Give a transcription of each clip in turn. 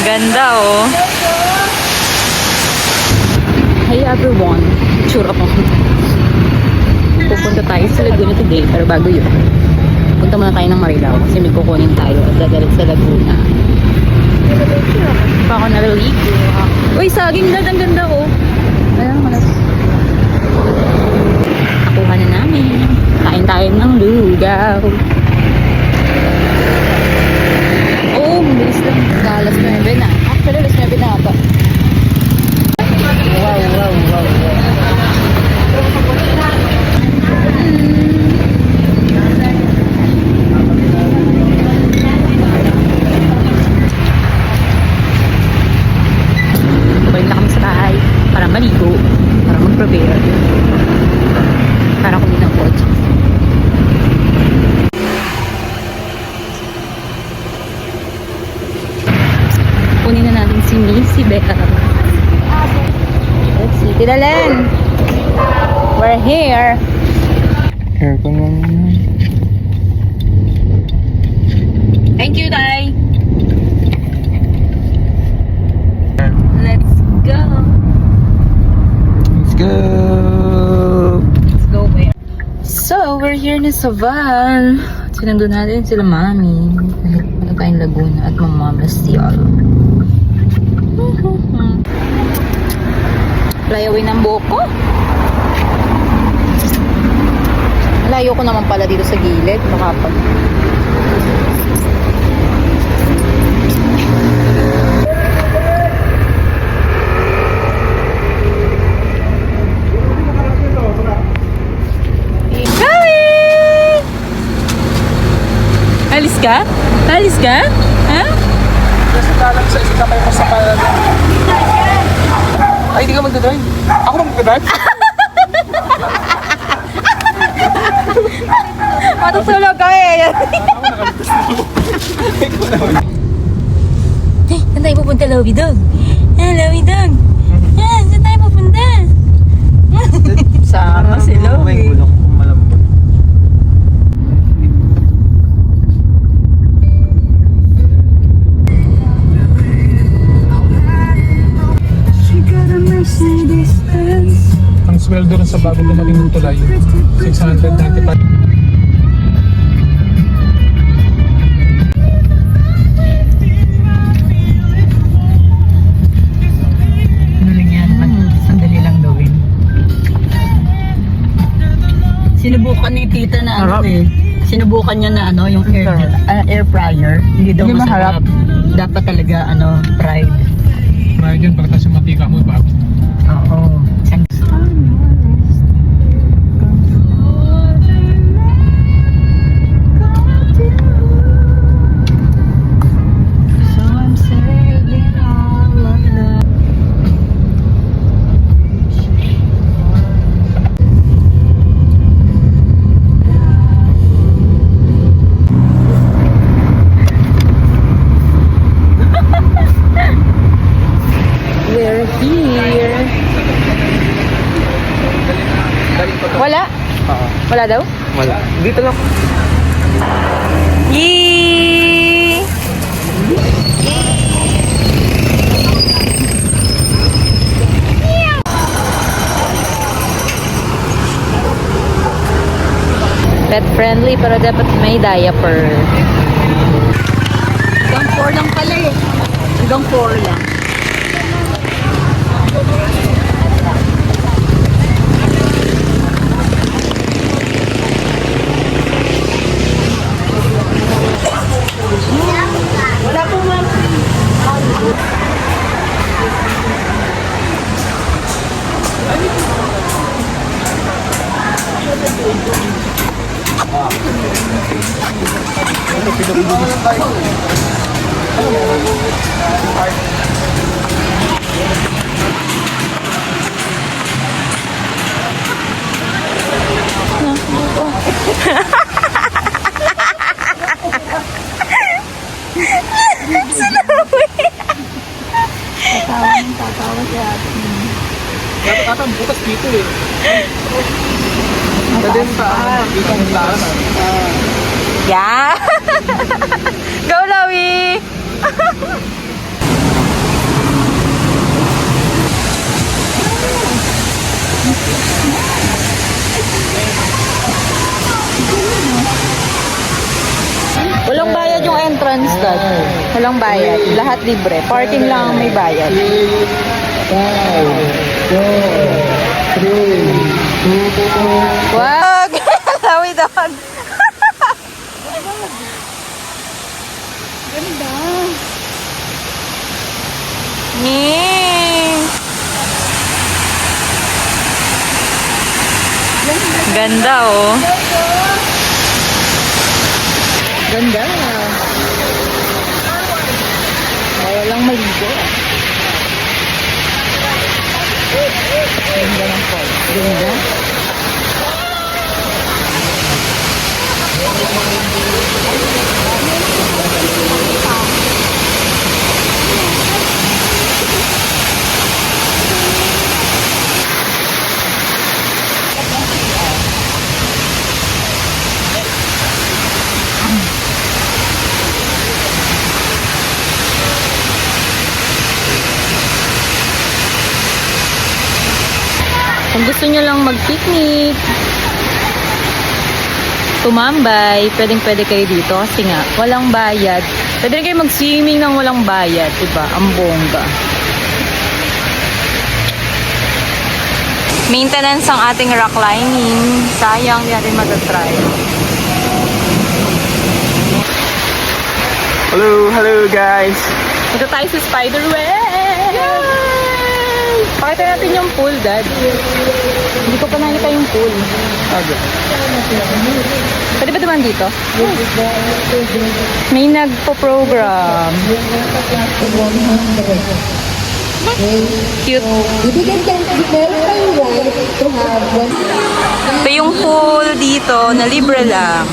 Ganda oh. Hey everyone. Tsura po. Pupunta tayo sa Laguna today. Pero bago yun, punta muna tayo ng Marilao kasi may kukunin tayo at dadalit sa Laguna. Pa ako naliligo. Uy, saging na. Ang ganda oh. Ayan, malas. Nakuha na namin. Kain tayo ng lugaw. Oh, mabilis lang. Alas 9 na. Actually, alas 9 na ata. Wow, wow, wow, wow. Balik na kami sa bahay para maligo, para mag-prepare, para kunin ng kotse. Kunin na natin si Missy Becca. Let's see. Tita Len! We're here! Aircon mo naman. Thank you, Tay! Let's go! Let's go! Let's go, babe. So, we're here na sa van. Sinundo natin sila mami. Ano tayong Laguna at mamamas siya. Layawin ng buhok ko. Layo ko naman pala dito sa gilid. Makapag. Alis ka? Alis ka? Ha? Kasi kalang sa isa pa yung masakal. Ay, hindi ka magdadrive. Ako na magdadrive? Matutulog ka eh. Saan tayo pupunta, Lowy Dog? Lowy Dog? Saan tayo pupunta? Sama si Lowy. Ang sweldo rin sa bagong dumating tulay, 695. Sandali lang gawin. Sinubukan ni tita na ano eh. Sinubukan niya na ano, yung air fryer. Hindi daw Hindi masarap. Dapat talaga ano, fried. Kaya dyan, pagkatapos yung mantika mo, bago. Oo. We're here. Wala? Oo. Wala daw? Wala. Dito lang. Yee! Pet friendly pero dapat may diaper. Hanggang 4 lang pala eh. Hanggang 4 lang. Wala po, ma'am. Tatawa siya. Dapat ata bukas dito eh. Dadin pa. Dito ang taas. Yeah! Go, Lowy! agad. Walang bayad. Lahat libre. Parking lang ang may bayad. 5, 4, 3, 2, Wag! Lawi doon. Ganda. Ganda oh. Ganda. Bawal lang maligo. Ganda ng fall. Ganda. Kung gusto nyo lang mag-picnic, tumambay, pwedeng-pwede kayo dito kasi nga, walang bayad. Pwede rin kayo mag-swimming ng walang bayad, diba? Ang bongga. Maintenance ang ating rock lining. Sayang, di natin matatry. Hello guys. Ito tayo sa Spiderweb! Yay! Pakita natin yung pool, Dad. Hindi ko pa nakita yung pool. Pwede ba naman dito? May nagpo-program. Cute. Ito yung pool dito na libre lang.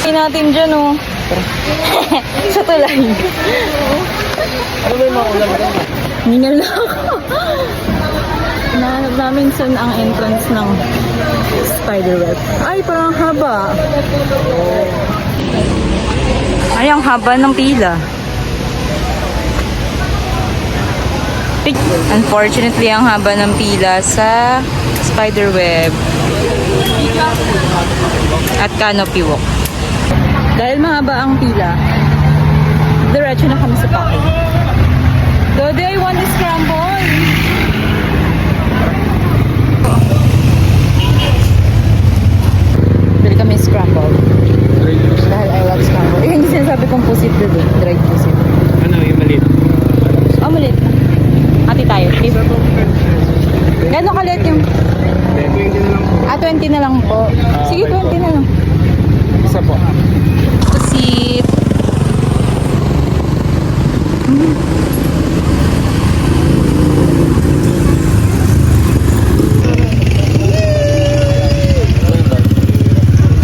Hindi natin dyan oh. Sa tulay. Ano ba yung mga ulam rin? Mingal na ako. Nahanap namin saan ang entrance ng Spiderweb. Ay, parang haba. Ay, ang haba ng pila. Unfortunately, ang haba ng pila sa Spiderweb at Canopy Walk. Dahil mahaba ang pila, diretso na kami sa parking. Dode, I want to scramble! Bili kami scramble. Dahil I love scramble. Eh, hindi sinasabi kong pusit doon eh. Dried pusit. Ano yung maliit? Oh, maliit na. Ati tayo. Gano'n kalit yung... 20 na lang po. 20 na lang po. Sige, 20 na lang. Isa po. Pusit.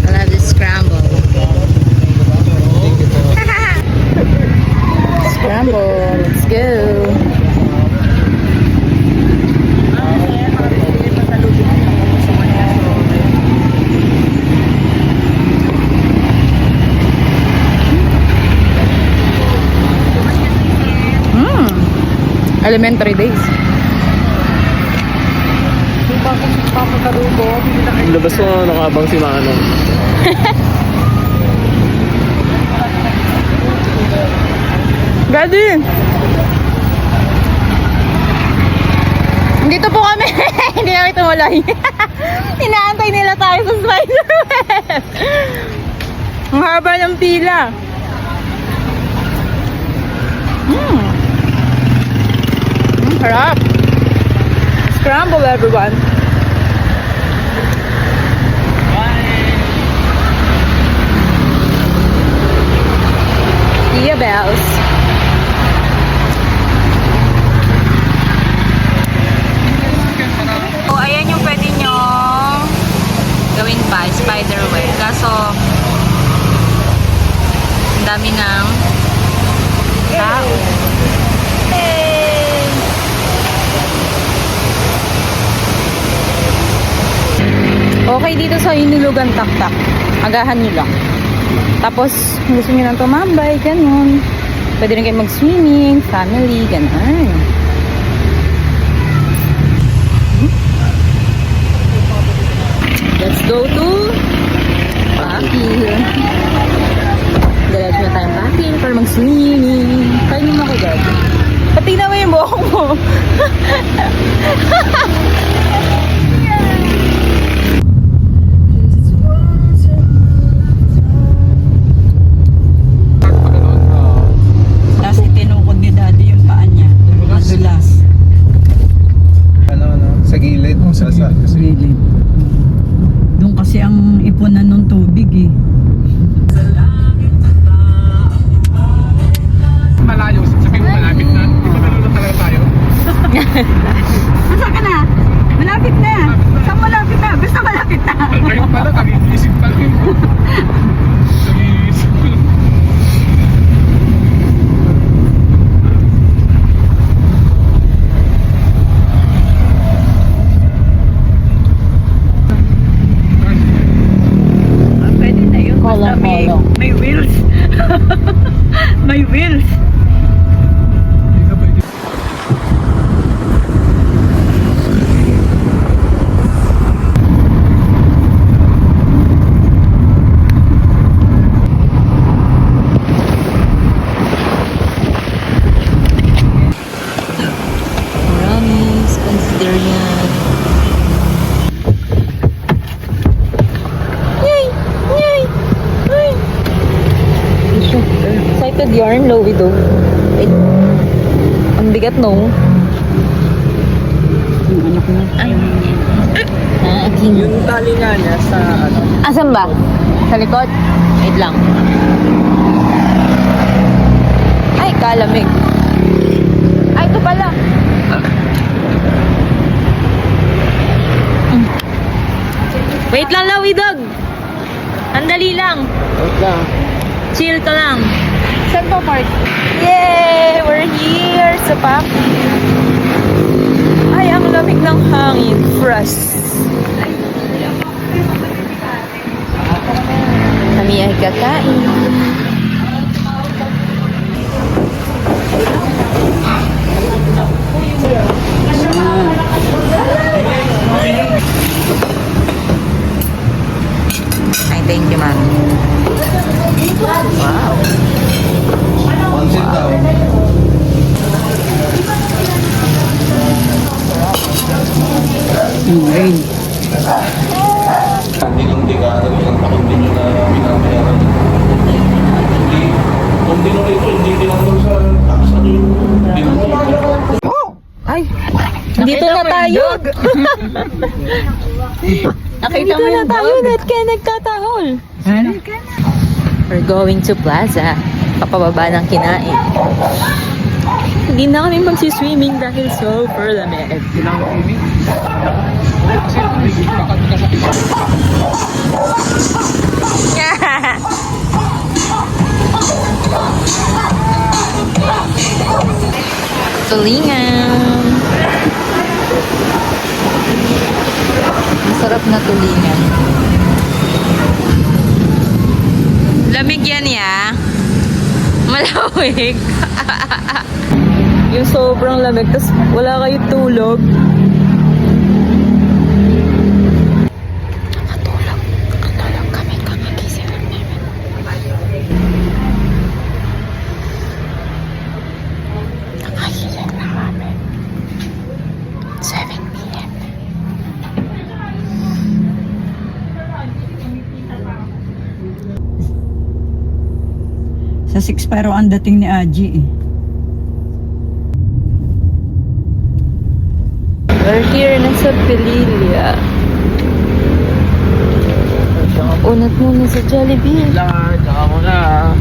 I love this scramble. Scramble. Let's go. Elementary days. Labas mo, nakabang si Manong. Daddy! Dito po kami. Hindi namin tumulay. Inaantay nila tayo sa Spiderweb. Ang haba ng pila. Harap. Scramble, everyone. Iya bells. So, ayan yung pwede nyo gawin pa, Spiderweb. Kaso, ang dami ng tao. Okay dito sa Hinulugan Taktak. Agahan nyo lang. Tapos, kung gusto nyo lang tumambay, ganun. Pwede rin kayo mag-swimming, family, ganun. Let's go to Pakil. Diretso na tayong Pakil para mag-swimming. Kainin mo ako dyan. Pati na mo yung buhok mo. Kasi tinukod ni daddy yung paa niya. Madulas. Sa gilid. Sa gilid kasi. Gilid. Doon kasi ang ipunan ng tubig eh. Malayo. Sabihin mo malapit na. Di ba nalulot talaga tayo? Saan ka na? Malapit na. Saan malapit na? Basta malapit na. Ayun pala, nag-iisip pa rin. Nag-iisip. Pwede na yun. Basta may wheels. May wheels. Hindi na pwede. Promise, consider yan. Yay! Yay! Yay! Excited yarn, Lowy daw. Wait. Ang bigat, no? Yung anak mo. Aking. Yung tali nga niya sa ano. Asan ba? Sa likod? Wait lang. Ay, kalamig. Ay, ito pala. Wait lang, Lowy dog. Andali lang. Wait lang. Chill ka lang. Saan pa park? Yay! We're here sa Pakil. Ay, ang lamig ng hangin. Fresh. Kami ay kakain. Ay, thank you, ma'am. Wow. Yung rain. Hindi lang dekada isang taon din yun na binabayaran. Kung dinurito, hindi tinanggal sa tax ano yung dinurito. Ay, dito na tayo. Nakita Dito na tayo. Net kaya nagkatahol. We're going to Plaza. Papababa ng kinain. Hindi na kami magsiswimming dahil super lamig. Kailangan swimming. Kasi bakal ka sa pipa. Tulingan. Masarap na tulingan. Lamig yan ya. Malawig. Yung sobrang lamig, tas wala kayo tulog. Nakatulog kami kakagising namin. Nakagising na kami. 7 p.m. Sa 6 pero ang dating ni Aji eh. We're here na sa Pililla. Unat muna sa Jollibee. Lang, tsaka mo na.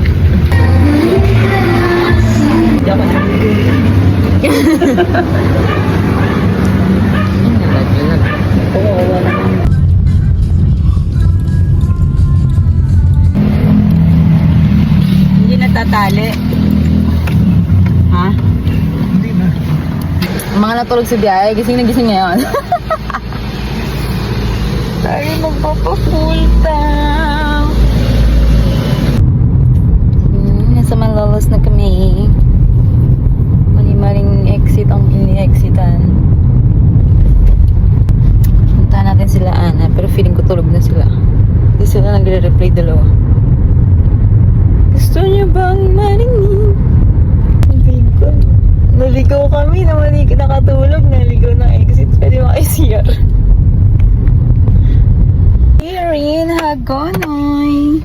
Hindi natatali. Ha? Hindi na. Ang mga natulog sa biyahe, gising na gising ngayon. Tayo magpapa-full tank. marinig. Naligo. Naligaw kami na nakatulog. Naligaw ng exit. Pwede maka-CR. Erin, Hagonoy.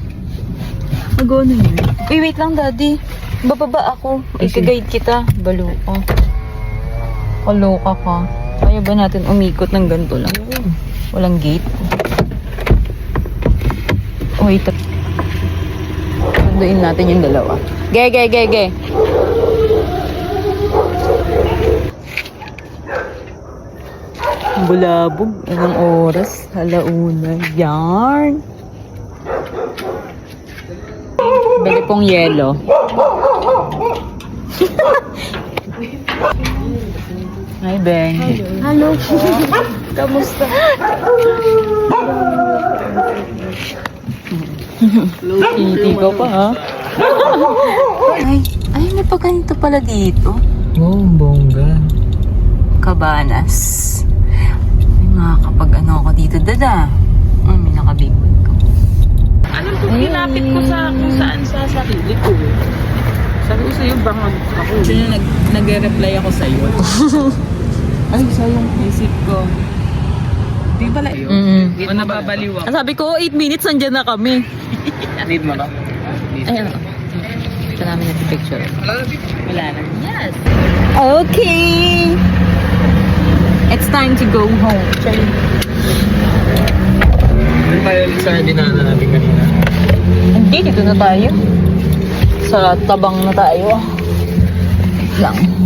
Hagonoy yun. Uy, wait lang, Daddy. Bababa ako. Ika-guide kita. Baluka. Kaloka ka. Kaya ba natin umikot ng ganito lang? Walang gate. Wait. Sunduin natin yung dalawa. Ge. Bulabog. Anong oras? Halauna. Yarn. Bili pong yelo. Hi, Ben. Hello. Kamusta? Kitty ko pa, ha? Ay, may pa ganito pala dito. Oh, bongga. Cabanas. May makakapag ano ako dito, Dada. May nakabigod ko. Alam ko, kinapit ko sa kung saan sa sarili ko. Sabi ko sa'yo, bangag ako. Sino nag-reply ako sa'yo? Ay, sayang. Isip ko. Di pala yun. O nababaliw ako. Sabi ko, 8 minutes, nandyan na kami. Need mo ba? Ayan. Ito namin nag-picture. Wala na. Yes. Okay. It's time to go home. Ano tayo ulit sa dinaanan natin kanina? Hindi, dito na tayo. Sa tabang na tayo. Lang.